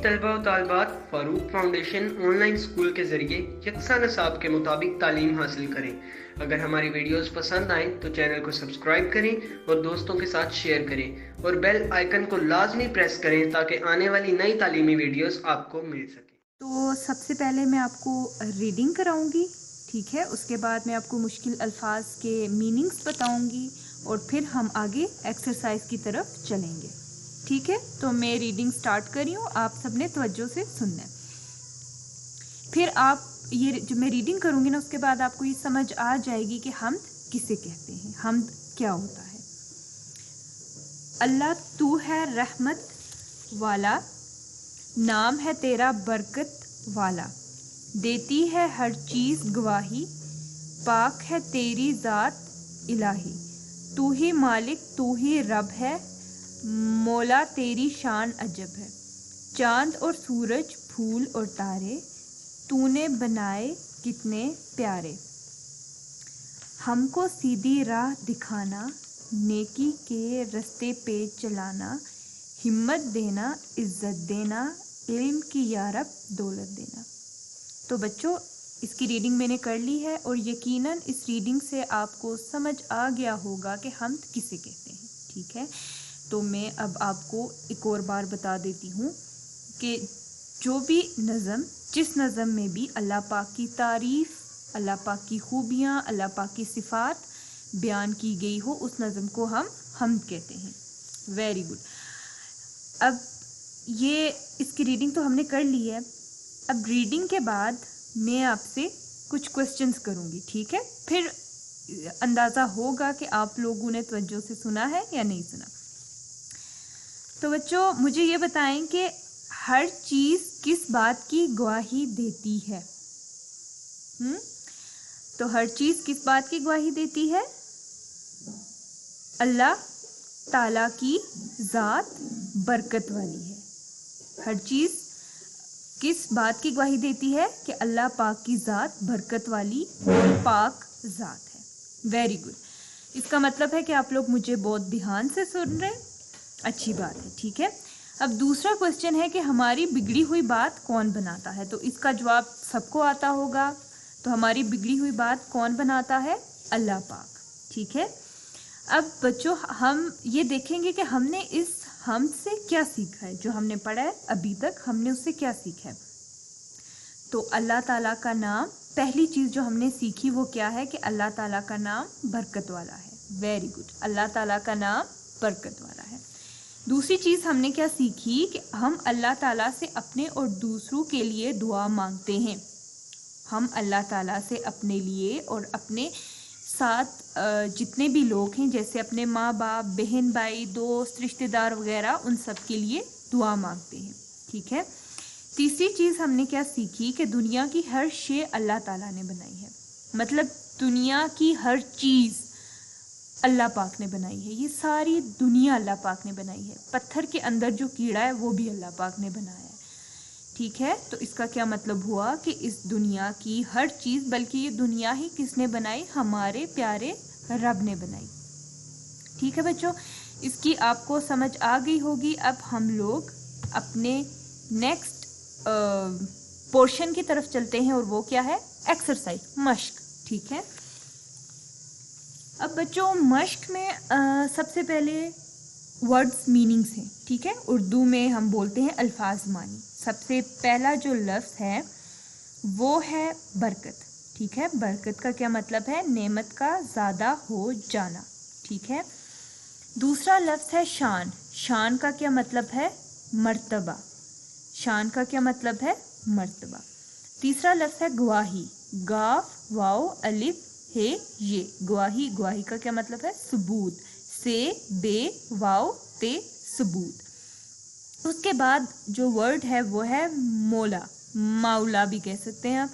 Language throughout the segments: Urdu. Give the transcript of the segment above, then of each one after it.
طلبہ و طالبات فاروق فاؤنڈیشن آن لائن اسکول کے ذریعے یکساں نصاب کے مطابق تعلیم حاصل کریں۔ اگر ہماری ویڈیوز پسند آئیں تو چینل کو سبسکرائب کریں اور دوستوں کے ساتھ شیئر کریں اور بیل آئیکن کو لازمی پریس کریں تاکہ آنے والی نئی تعلیمی ویڈیوز آپ کو مل سکیں۔ تو سب سے پہلے میں آپ کو ریڈنگ کراؤں گی، ٹھیک ہے، اس کے بعد میں آپ کو مشکل الفاظ کے میننگز بتاؤں گی اور پھر ہم آگے ایکسرسائز کی طرف چلیں گے، ٹھیک ہے۔ تو میں ریڈنگ سٹارٹ کر رہی ہوں، آپ سب نے توجہ سے سننا ہے۔ پھر آپ یہ جو میں ریڈنگ کروں گی نا، اس کے بعد آپ کو یہ سمجھ آ جائے گی کہ حمد کسے کہتے ہیں، حمد کیا ہوتا ہے۔ اللہ تو ہے رحمت والا، نام ہے تیرا برکت والا، دیتی ہے ہر چیز گواہی، پاک ہے تیری ذات الہی، تو ہی مالک تو ہی رب ہے، مولا تیری شان عجب ہے، چاند اور سورج پھول اور تارے، تو نے بنائے کتنے پیارے، ہم کو سیدھی راہ دکھانا، نیکی کے رستے پہ چلانا، ہمت دینا عزت دینا، علم کی یا رب دولت دینا۔ تو بچوں اس کی ریڈنگ میں نے کر لی ہے اور یقیناً اس ریڈنگ سے آپ کو سمجھ آ گیا ہوگا کہ حمد کسے کہتے ہیں، ٹھیک ہے۔ تو میں اب آپ کو ایک اور بار بتا دیتی ہوں کہ جو بھی نظم، جس نظم میں بھی اللہ پاک کی تعریف، اللہ پاک کی خوبیاں، اللہ پاک کی صفات بیان کی گئی ہو، اس نظم کو ہم حمد کہتے ہیں۔ Very good. اب یہ اس کی ریڈنگ تو ہم نے کر لی ہے، اب ریڈنگ کے بعد میں آپ سے کچھ کوسچنز کروں گی، ٹھیک ہے، پھر اندازہ ہوگا کہ آپ لوگوں نے توجہ سے سنا ہے یا نہیں سنا۔ تو بچوں مجھے یہ بتائیں کہ ہر چیز کس بات کی گواہی دیتی ہے؟ تو ہر چیز کس بات کی گواہی دیتی ہے؟ اللہ تعالیٰ کی ذات برکت والی ہے۔ ہر چیز کس بات کی گواہی دیتی ہے؟ کہ اللہ پاک کی ذات برکت والی پاک ذات ہے۔ Very good. اس کا مطلب ہے کہ آپ لوگ مجھے بہت دھیان سے سن رہے ہیں، اچھی بات ہے، ٹھیک ہے۔ اب دوسرا کوسچن ہے کہ ہماری بگڑی ہوئی بات کون بناتا ہے؟ تو اس کا جواب سب کو آتا ہوگا۔ تو ہماری بگڑی ہوئی بات کون بناتا ہے؟ اللہ پاک، ٹھیک ہے۔ اب بچوں ہم یہ دیکھیں گے کہ ہم نے اس حمد سے کیا سیکھا ہے، جو ہم نے پڑھا ہے ابھی تک ہم نے اس سے کیا سیکھا ہے۔ تو اللہ تعالیٰ کا نام، پہلی چیز جو ہم نے سیکھی وہ کیا ہے کہ اللہ تعالیٰ کا نام برکت والا ہے۔ ویری گڈ، اللہ تعالیٰ کا نام برکت والا ہے۔ دوسری چیز ہم نے کیا سیکھی کہ ہم اللہ تعالیٰ سے اپنے اور دوسروں کے لیے دعا مانگتے ہیں۔ ہم اللہ تعالیٰ سے اپنے لیے اور اپنے ساتھ جتنے بھی لوگ ہیں، جیسے اپنے ماں باپ، بہن بھائی، دوست، رشتہ دار وغیرہ، ان سب کے لیے دعا مانگتے ہیں، ٹھیک ہے۔ تیسری چیز ہم نے کیا سیکھی کہ دنیا کی ہر شے اللہ تعالیٰ نے بنائی ہے، مطلب دنیا کی ہر چیز اللہ پاک نے بنائی ہے، یہ ساری دنیا اللہ پاک نے بنائی ہے۔ پتھر کے اندر جو کیڑا ہے وہ بھی اللہ پاک نے بنایا ہے، ٹھیک ہے۔ تو اس کا کیا مطلب ہوا کہ اس دنیا کی ہر چیز، بلکہ یہ دنیا ہی کس نے بنائی؟ ہمارے پیارے رب نے بنائی، ٹھیک ہے بچوں۔ اس کی آپ کو سمجھ آ گئی ہوگی۔ اب ہم لوگ اپنے نیکسٹ پورشن کی طرف چلتے ہیں اور وہ کیا ہے؟ ایکسرسائز، مشق، ٹھیک ہے۔ اب بچوں مشق میں سب سے پہلے ورڈز میننگز ہیں، ٹھیک ہے، اردو میں ہم بولتے ہیں الفاظ معنی۔ سب سے پہلا جو لفظ ہے وہ ہے برکت، ٹھیک ہے۔ برکت کا کیا مطلب ہے؟ نعمت کا زیادہ ہو جانا، ٹھیک ہے۔ دوسرا لفظ ہے شان۔ شان کا کیا مطلب ہے؟ مرتبہ۔ شان کا کیا مطلب ہے؟ مرتبہ۔ تیسرا لفظ ہے گواہی۔ گاف واو الف ہے یہ گواہی۔ گواہی کا کیا مطلب ہے؟ ثبوت۔ سے بے واو تے ثبوت۔ اس کے بعد جو ورڈ ہے وہ ہے مولا، مولا بھی کہہ سکتے ہیں آپ۔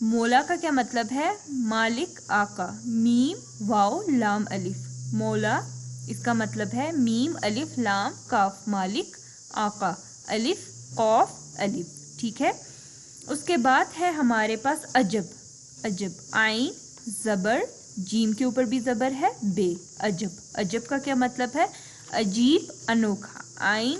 مولا کا کیا مطلب ہے؟ مالک، آقا۔ میم واو لام الف، مولا اس کا مطلب ہے میم الف لام کاف، مالک، آقا، الف قاف الف، ٹھیک ہے۔ اس کے بعد ہے ہمارے پاس عجب۔ عجب عین زبر، جیم کے اوپر بھی زبر ہے، بے، عجب۔ عجب کا کیا مطلب ہے؟ عجیب، انوکھا۔ عین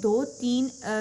2-3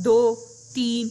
2, 3,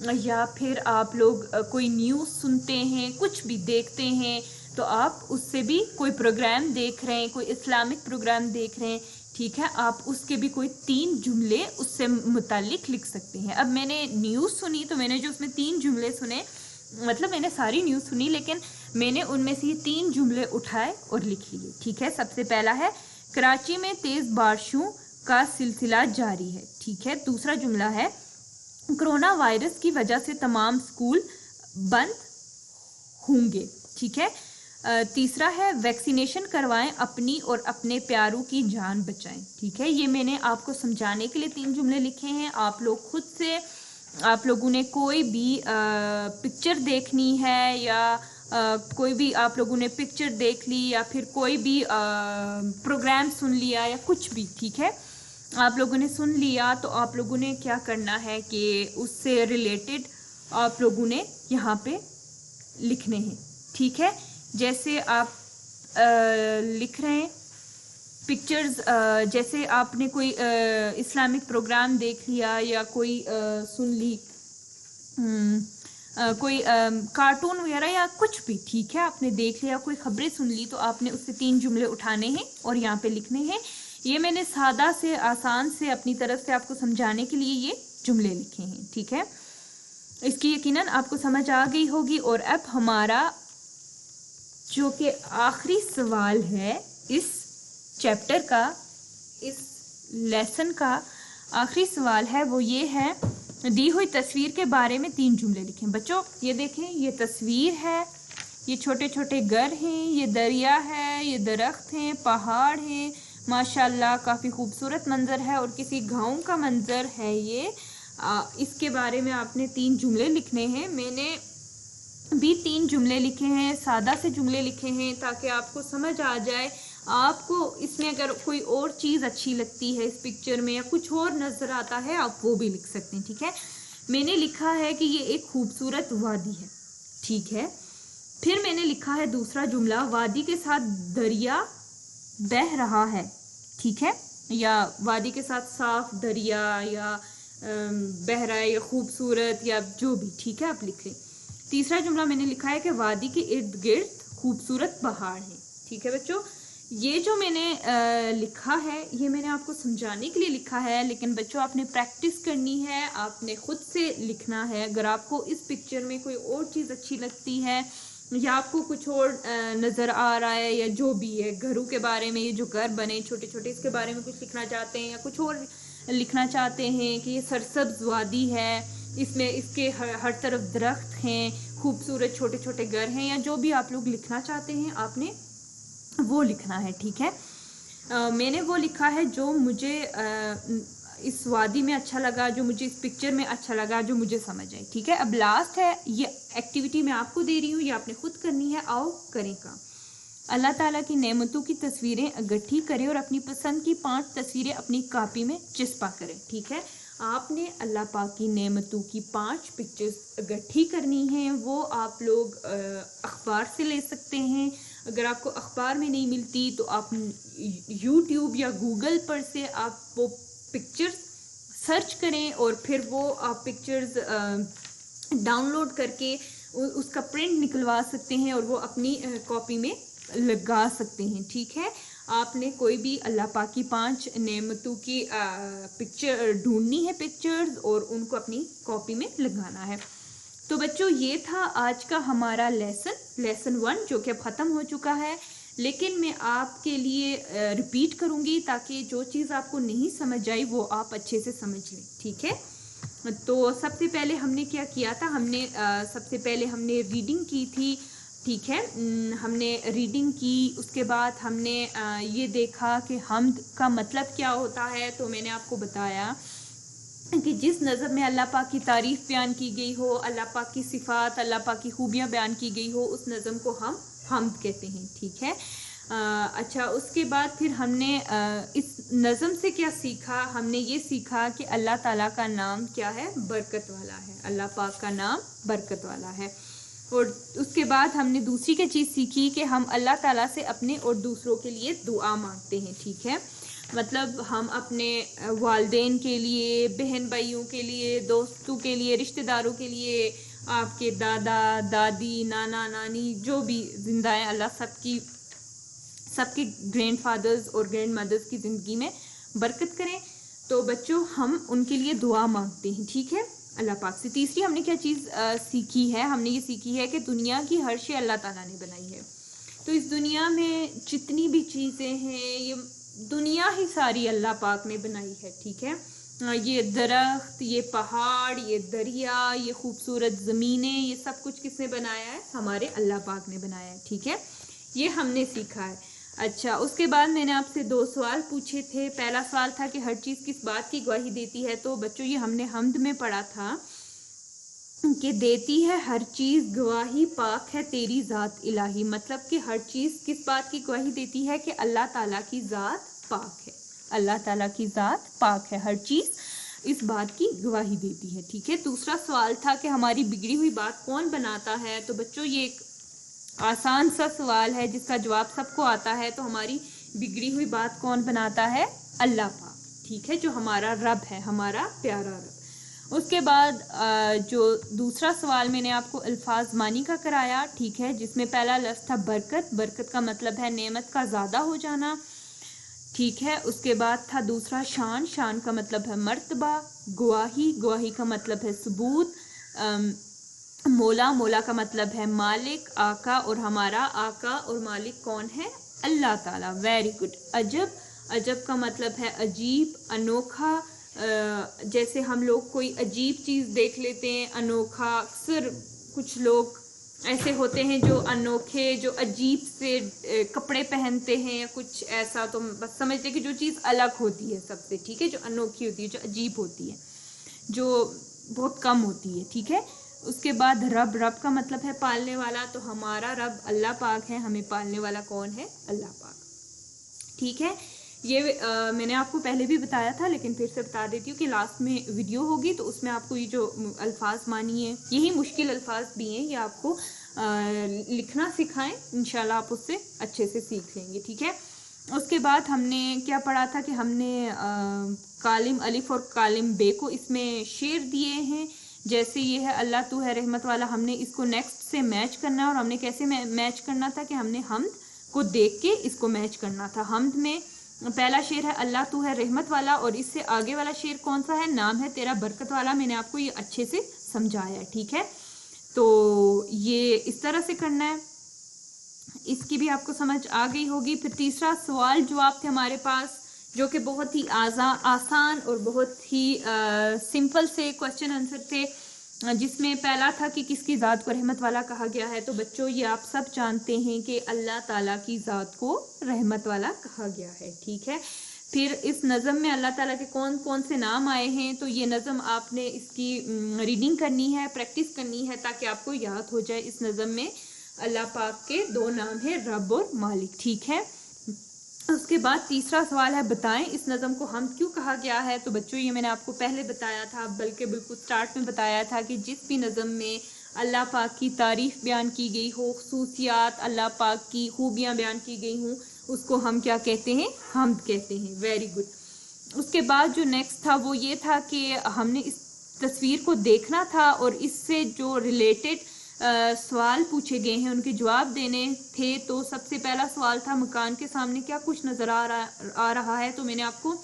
یا پھر آپ لوگ کوئی نیوز سنتے ہیں، کچھ بھی دیکھتے ہیں، تو آپ اس سے بھی کوئی پروگرام دیکھ رہے ہیں، کوئی اسلامک پروگرام دیکھ رہے ہیں، ٹھیک ہے، آپ اس کے بھی کوئی 3 جملے اس سے متعلق لکھ سکتے ہیں۔ اب میں نے نیوز سنی تو میں نے جو اس میں 3 جملے سنے، مطلب میں نے ساری نیوز سنی لیکن میں نے ان میں سے یہ 3 جملے اٹھائے اور لکھ لیے، ٹھیک ہے۔ سب سے پہلا ہے کراچی میں تیز بارشوں کا سلسلہ جاری ہے، ٹھیک ہے۔ دوسرا جملہ ہے کرونا وائرس کی وجہ سے تمام اسکول بند ہوں گے، ٹھیک ہے۔ تیسرا ہے ویکسینیشن کروائیں، اپنی اور اپنے پیاروں کی جان بچائیں، ٹھیک ہے۔ یہ میں نے آپ کو سمجھانے کے لیے 3 جملے لکھے ہیں۔ آپ لوگ خود سے، آپ لوگوں نے کوئی بھی پکچر دیکھنی ہے یا کوئی بھی آپ لوگوں نے پکچر دیکھ لی یا پھر کوئی بھی پروگرام سن لیا یا کچھ بھی، ٹھیک ہے، آپ لوگوں نے سن لیا تو آپ لوگوں نے کیا کرنا ہے کہ اس سے ریلیٹڈ آپ لوگوں نے یہاں پہ لکھنے ہیں، ٹھیک ہے۔ جیسے آپ لکھ رہے ہیں پکچرز، جیسے آپ نے کوئی اسلامک پروگرام دیکھ لیا یا کوئی سن لی کوئی کارٹون وغیرہ یا کچھ بھی، ٹھیک ہے، آپ نے دیکھ لیا، کوئی خبریں سن لی تو آپ نے اس سے 3 جملے اٹھانے ہیں اور یہاں پہ لکھنے ہیں۔ یہ میں نے سادہ سے آسان سے اپنی طرف سے آپ کو سمجھانے کے لیے یہ جملے لکھے ہیں، ٹھیک ہے۔ اس کی یقیناً آپ کو سمجھ آ گئی ہوگی۔ اور اب ہمارا جو کہ آخری سوال ہے اس چیپٹر کا، اس لیسن کا آخری سوال ہے، وہ یہ ہے دی ہوئی تصویر کے بارے میں 3 جملے لکھیں۔ بچوں یہ دیکھیں، یہ تصویر ہے، یہ چھوٹے چھوٹے گھر ہیں، یہ دریا ہے، یہ درخت ہیں، پہاڑ ہیں، ماشاءاللہ کافی خوبصورت منظر ہے اور کسی گاؤں کا منظر ہے یہ۔ اس کے بارے میں آپ نے 3 جملے لکھنے ہیں۔ میں نے بھی 3 جملے لکھے ہیں، سادہ سے جملے لکھے ہیں تاکہ آپ کو سمجھ آ جائے۔ آپ کو اس میں اگر کوئی اور چیز اچھی لگتی ہے اس پکچر میں یا کچھ اور نظر آتا ہے آپ وہ بھی لکھ سکتے ہیں، ٹھیک ہے۔ میں نے لکھا ہے کہ یہ ایک خوبصورت وادی ہے، ٹھیک ہے۔ پھر میں نے لکھا ہے دوسرا جملہ وادی کے ساتھ دریا بہہ رہا ہے، ٹھیک ہے، یا وادی کے ساتھ صاف دریا یا بہہ رہا ہے یا خوبصورت یا جو بھی، ٹھیک ہے، آپ لکھ لیں۔ تیسرا جملہ میں نے لکھا ہے کہ وادی کے ارد گرد خوبصورت پہاڑ ہیں، ٹھیک ہے بچوں۔ یہ جو میں نے لکھا ہے یہ میں نے آپ کو سمجھانے کے لیے لکھا ہے، لیکن بچوں آپ نے پریکٹس کرنی ہے، آپ نے خود سے لکھنا ہے۔ اگر آپ کو اس پکچر میں کوئی اور چیز اچھی لگتی ہے یا آپ کو کچھ اور نظر آ رہا ہے یا جو بھی ہے، گھروں کے بارے میں، یہ جو گھر بنے چھوٹے چھوٹے اس کے بارے میں کچھ لکھنا چاہتے ہیں یا کچھ اور لکھنا چاہتے ہیں کہ یہ سرسبز وادی ہے، اس میں اس کے ہر طرف درخت ہیں، خوبصورت چھوٹے چھوٹے گھر ہیں، یا جو بھی آپ لوگ لکھنا چاہتے ہیں آپ نے وہ لکھنا ہے، ٹھیک ہے۔ میں نے وہ لکھا ہے جو مجھے اس وادی میں اچھا لگا، جو مجھے اس پکچر میں اچھا لگا، جو مجھے سمجھ آئی، ٹھیک ہے۔ اب لاسٹ ہے، یہ ایکٹیویٹی میں آپ کو دے رہی ہوں، یہ آپ نے خود کرنی ہے، آؤ کریں کام۔ اللہ تعالیٰ کی نعمتوں کی تصویریں اکٹھی کریں اور اپنی پسند کی 5 تصویریں اپنی کاپی میں چسپاں کریں، ٹھیک ہے۔ آپ نے اللہ پاک کی نعمتوں کی 5 پکچرز اکٹھی کرنی ہیں، وہ آپ لوگ اخبار سے لے سکتے ہیں۔ اگر آپ کو اخبار میں نہیں ملتی تو آپ یوٹیوب یا گوگل پر سے آپ وہ پکچرز سرچ کریں اور پھر وہ آپ پکچرز ڈاؤن لوڈ کر کے اس کا پرنٹ نکلوا سکتے ہیں اور وہ اپنی کاپی میں لگا سکتے ہیں، ٹھیک ہے۔ آپ نے کوئی بھی اللہ پاک کی 5 نعمتوں کی پکچر ڈھونڈنی ہے پکچرز اور ان کو اپنی کاپی میں لگانا ہے۔ تو بچوں یہ تھا آج کا ہمارا لیسن 1 جو کہ اب ختم ہو چکا ہے، لیکن میں آپ کے لیے ریپیٹ کروں گی تاکہ جو چیز آپ کو نہیں سمجھ آئی وہ آپ اچھے سے سمجھ لیں، ٹھیک ہے۔ تو سب سے پہلے ہم نے کیا کیا تھا، سب سے پہلے ہم نے ریڈنگ کی تھی، ٹھیک ہے۔ ہم نے ریڈنگ کی، اس کے بعد ہم نے یہ دیکھا کہ حمد کا مطلب کیا ہوتا ہے، تو میں نے آپ کو بتایا کہ جس نظم میں اللہ پاک کی تعریف بیان کی گئی ہو، اللہ پاک کی صفات، اللہ پاک کی خوبیاں بیان کی گئی ہو، اس نظم کو ہم حمد کہتے ہیں، ٹھیک ہے۔ اچھا، اس کے بعد پھر ہم نے اس نظم سے کیا سیکھا، ہم نے یہ سیکھا کہ اللہ تعالیٰ کا نام کیا ہے، برکت والا ہے، اللہ پاک کا نام برکت والا ہے۔ اور اس کے بعد ہم نے دوسری کی چیز سیکھی کہ ہم اللہ تعالیٰ سے اپنے اور دوسروں کے لیے دعا مانگتے ہیں، ٹھیک ہے۔ مطلب ہم اپنے والدین کے لیے، بہن بھائیوں کے لیے، دوستوں کے لیے، رشتہ داروں کے لیے، آپ کے دادا دادی، نانا نانی جو بھی زندہ ہیں، اللہ سب کے گرینڈ فادرز اور گرینڈ مدرز کی زندگی میں برکت کریں. تو بچوں ہم ان کے لیے دعا مانگتے ہیں، ٹھیک ہے، اللہ پاک سے. تیسری ہم نے کیا چیز سیکھی ہے؟ ہم نے یہ سیکھی ہے کہ دنیا کی ہر شے اللہ تعالیٰ نے بنائی ہے. تو اس دنیا میں جتنی بھی چیزیں ہیں، یہ دنیا ہی ساری اللہ پاک نے بنائی ہے، ٹھیک ہے. یہ درخت، یہ پہاڑ، یہ دریا، یہ خوبصورت زمینیں، یہ سب کچھ کس نے بنایا ہے؟ ہمارے اللہ پاک نے بنایا ہے، ٹھیک ہے. یہ ہم نے سیکھا ہے. اچھا، اس کے بعد میں نے آپ سے 2 سوال پوچھے تھے. پہلا سوال تھا کہ ہر چیز کس بات کی گواہی دیتی ہے؟ تو بچوں یہ ہم نے حمد میں پڑھا تھا کہ دیتی ہے ہر چیز گواہی، پاک ہے تیری ذات الہی. مطلب کہ ہر چیز کس بات کی گواہی دیتی ہے؟ کہ اللہ تعالیٰ کی ذات پاک ہے. اللہ تعالیٰ کی ذات پاک ہے، ہر چیز اس بات کی گواہی دیتی ہے، ٹھیک ہے. دوسرا سوال تھا کہ ہماری بگڑی ہوئی بات کون بناتا ہے؟ تو بچوں یہ ایک آسان سا سوال ہے جس کا جواب سب کو آتا ہے. تو ہماری بگڑی ہوئی بات کون بناتا ہے؟ اللہ پاک، ٹھیک ہے، جو ہمارا رب ہے، ہمارا پیارا رب. اس کے بعد جو دوسرا سوال میں نے آپ کو الفاظ مانی کا کرایا، ٹھیک ہے، جس میں پہلا لفظ تھا برکت. برکت کا مطلب ہے نعمت کا زیادہ ہو جانا، ٹھیک ہے. اس کے بعد تھا دوسرا شان. شان کا مطلب ہے مرتبہ. گواہی. گواہی کا مطلب ہے ثبوت. مولا. مولا کا مطلب ہے مالک، آقا. اور ہمارا آقا اور مالک کون ہے؟ اللہ تعالیٰ. Very good. عجب. عجب کا مطلب ہے عجیب، انوکھا. جیسے ہم لوگ کوئی عجیب چیز دیکھ لیتے ہیں، انوکھا. اکثر کچھ لوگ ایسے ہوتے ہیں جو انوکھے، جو عجیب سے کپڑے پہنتے ہیں یا کچھ ایسا، تو بس سمجھتے کہ جو چیز الگ ہوتی ہے سب سے، ٹھیک ہے، جو انوکھی ہوتی ہے، جو عجیب ہوتی ہے، جو بہت کم ہوتی ہے، ٹھیک ہے. اس کے بعد رب. رب کا مطلب ہے پالنے والا. تو ہمارا رب اللہ پاک ہے، ہمیں پالنے والا کون ہے؟ اللہ پاک، ٹھیک ہے. یہ میں نے آپ کو پہلے بھی بتایا تھا لیکن پھر سے بتا دیتی ہوں کہ لاسٹ میں ویڈیو ہوگی تو اس میں آپ کو یہ جو الفاظ مانی ہیں، یہی مشکل الفاظ بھی ہیں، یہ آپ کو لکھنا سکھائیں، انشاءاللہ آپ اس سے اچھے سے سیکھ لیں گے، ٹھیک ہے. اس کے بعد ہم نے کیا پڑھا تھا کہ ہم نے کالم الف اور کالم بے کو اس میں شعر دیے ہیں. جیسے یہ ہے اللہ تو ہے رحمت والا، ہم نے اس کو نیکسٹ سے میچ کرنا ہے. اور ہم نے کیسے میچ کرنا تھا کہ ہم نے حمد کو دیکھ کے اس کو میچ کرنا تھا. حمد میں پہلا شعر ہے اللہ تو ہے رحمت والا، اور اس سے آگے والا شعر کون سا ہے؟ نام ہے تیرا برکت والا. میں نے آپ کو یہ اچھے سے سمجھایا ہے، ٹھیک ہے. تو یہ اس طرح سے کرنا ہے، اس کی بھی آپ کو سمجھ آ گئی ہوگی. پھر تیسرا سوال جواب تھے ہمارے پاس جو کہ بہت ہی آسان اور بہت ہی سمپل سے کوشچن آنسر تھے، جس میں پہلا تھا کہ کس کی ذات کو رحمت والا کہا گیا ہے. تو بچوں یہ آپ سب جانتے ہیں کہ اللہ تعالیٰ کی ذات کو رحمت والا کہا گیا ہے، ٹھیک ہے. پھر اس نظم میں اللہ تعالیٰ کے کون کون سے نام آئے ہیں، تو یہ نظم آپ نے اس کی ریڈنگ کرنی ہے، پریکٹس کرنی ہے تاکہ آپ کو یاد ہو جائے. اس نظم میں اللہ پاک کے 2 نام ہیں، رب اور مالک، ٹھیک ہے. اس کے بعد تیسرا سوال ہے بتائیں اس نظم کو حمد کیوں کہا گیا ہے. تو بچوں یہ میں نے آپ کو پہلے بتایا تھا، بلکہ بالکل سٹارٹ میں بتایا تھا کہ جس بھی نظم میں اللہ پاک کی تعریف بیان کی گئی ہو، خصوصیات اللہ پاک کی خوبیاں بیان کی گئی ہوں، اس کو ہم کیا کہتے ہیں؟ حمد کہتے ہیں. Very good. اس کے بعد جو نیکسٹ تھا وہ یہ تھا کہ ہم نے اس تصویر کو دیکھنا تھا اور اس سے جو ریلیٹڈ سوال پوچھے گئے ہیں ان کے جواب دینے تھے. تو سب سے پہلا سوال تھا مکان کے سامنے کیا کچھ نظر آ رہا ہے. تو میں نے آپ کو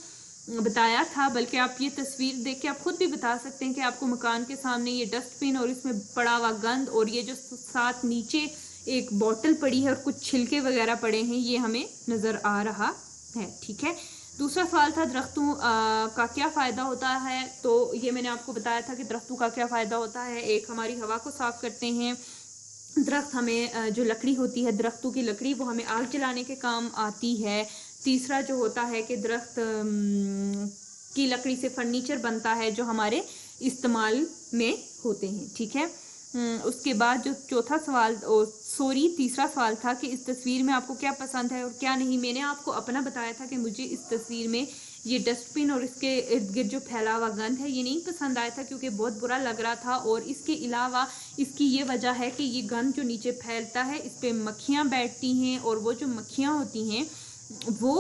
بتایا تھا، بلکہ آپ یہ تصویر دیکھ کے آپ خود بھی بتا سکتے ہیں کہ آپ کو مکان کے سامنے یہ ڈسٹ بن اور اس میں پڑا ہوا گند اور یہ جو ساتھ نیچے ایک بوٹل پڑی ہے اور کچھ چھلکے وغیرہ پڑے ہیں، یہ ہمیں نظر آ رہا ہے، ٹھیک ہے. دوسرا سوال تھا درختوں کا کیا فائدہ ہوتا ہے. تو یہ میں نے آپ کو بتایا تھا کہ درختوں کا کیا فائدہ ہوتا ہے. ایک ہماری ہوا کو صاف کرتے ہیں درخت، ہمیں جو لکڑی ہوتی ہے درختوں کی لکڑی وہ ہمیں آگ جلانے کے کام آتی ہے. تیسرا جو ہوتا ہے کہ درخت کی لکڑی سے فرنیچر بنتا ہے جو ہمارے استعمال میں ہوتے ہیں، ٹھیک ہے. اس کے بعد جو تیسرا سوال تھا کہ اس تصویر میں آپ کو کیا پسند ہے اور کیا نہیں. میں نے آپ کو اپنا بتایا تھا کہ مجھے اس تصویر میں یہ ڈسٹ بن اور اس کے ارد گرد جو پھیلا ہوا گند ہے یہ نہیں پسند آیا تھا کیونکہ بہت برا لگ رہا تھا. اور اس کے علاوہ اس کی یہ وجہ ہے کہ یہ گند جو نیچے پھیلتا ہے اس پہ مکھیاں بیٹھتی ہیں، اور وہ جو مکھیاں ہوتی ہیں وہ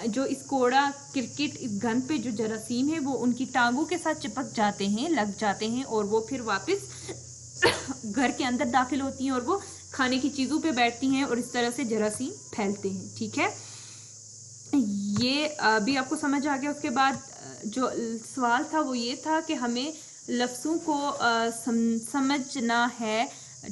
جو اس کوڑا کرکٹ اس گند پہ جو جراثیم ہے وہ ان کی ٹانگوں کے ساتھ چپک جاتے ہیں، لگ جاتے ہیں، اور وہ پھر واپس گھر کے اندر داخل ہوتی ہیں اور وہ کھانے کی چیزوں پہ بیٹھتی ہیں اور اس طرح سے جراثیم پھیلتے ہیں. ٹھیک ہے، یہ بھی آپ کو سمجھ آ گیا. اس کے بعد جو سوال تھا وہ یہ تھا کہ ہمیں لفظوں کو سمجھنا ہے.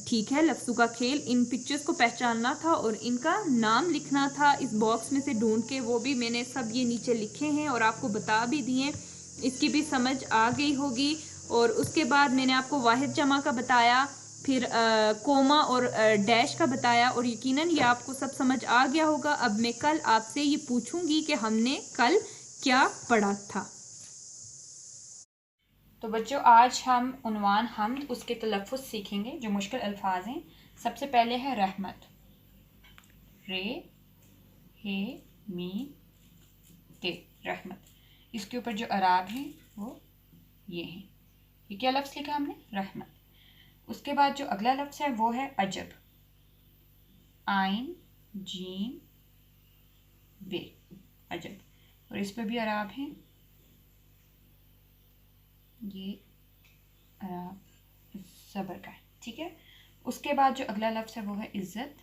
ٹھیک ہے، لفظوں کا کھیل، ان پکچرز کو پہچاننا تھا اور ان کا نام لکھنا تھا اس باکس میں سے ڈھونڈ کے. وہ بھی میں نے سب یہ نیچے لکھے ہیں اور آپ کو بتا بھی دیے. اس کی بھی سمجھ آ گئی ہوگی. اور اس کے بعد میں نے آپ کو واحد جمع کا بتایا، پھر کوما اور ڈیش کا بتایا، اور یقیناً یہ آپ کو سب سمجھ آ گیا ہوگا. اب میں کل آپ سے یہ پوچھوں گی کہ ہم نے کل کیا پڑھا تھا. تو بچوں آج ہم عنوان حمد اس کے تلفظ سیکھیں گے جو مشکل الفاظ ہیں. سب سے پہلے ہے رحمت، رے ہے می تے، رحمت. اس کے اوپر جو اعراب ہیں وہ یہ ہیں. یہ کیا لفظ لکھا ہم نے؟ رحمت. اس کے بعد جو اگلا لفظ ہے وہ ہے عجب، آئین جیم بے، عجب. اور اس پہ بھی اعراب ہیں، یہ اعراب صبر کا ہے. ٹھیک ہے. اس کے بعد جو اگلا لفظ ہے وہ ہے عزت،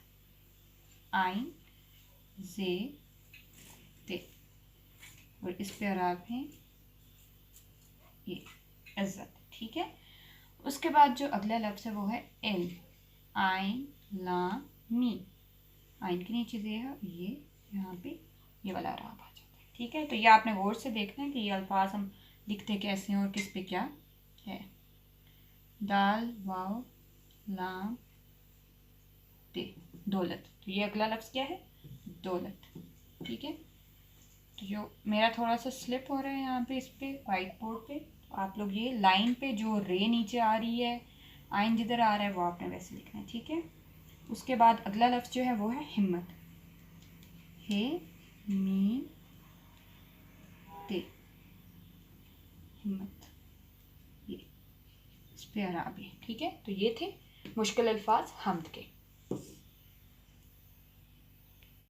آئین زے تے، اور اس پہ اعراب ہیں یہ عزت. ٹھیک ہے. اس کے بعد جو اگلا لفظ ہے وہ ہے علم، آئین لام می، آئین کے نیچے زے ہے، یہ یہاں پہ یہ والا اعراب آ جاتا ہے. ٹھیک ہے. تو یہ آپ نے غور سے دیکھنا ہے کہ یہ الفاظ ہم لکھتے کیسے ہیں اور کس پہ کیا ہے. دال واو لام تے، دولت. تو یہ اگلا لفظ کیا ہے؟ دولت. ٹھیک ہے. تو جو میرا تھوڑا سا سلپ ہو رہا ہے یہاں پہ اس پہ وائٹ بورڈ پہ، آپ لوگ یہ لائن پہ جو رے نیچے آ رہی ہے، آئین جدھر آ رہا ہے وہ آپ نے ویسے لکھنا ہے. ٹھیک ہے. اس کے بعد اگلا لفظ جو ہے وہ ہے ہمت، ہے می تے، ہمت. یہ اس پہ اعراب ہے. ٹھیک ہے. تو یہ تھے مشکل الفاظ حمد کے.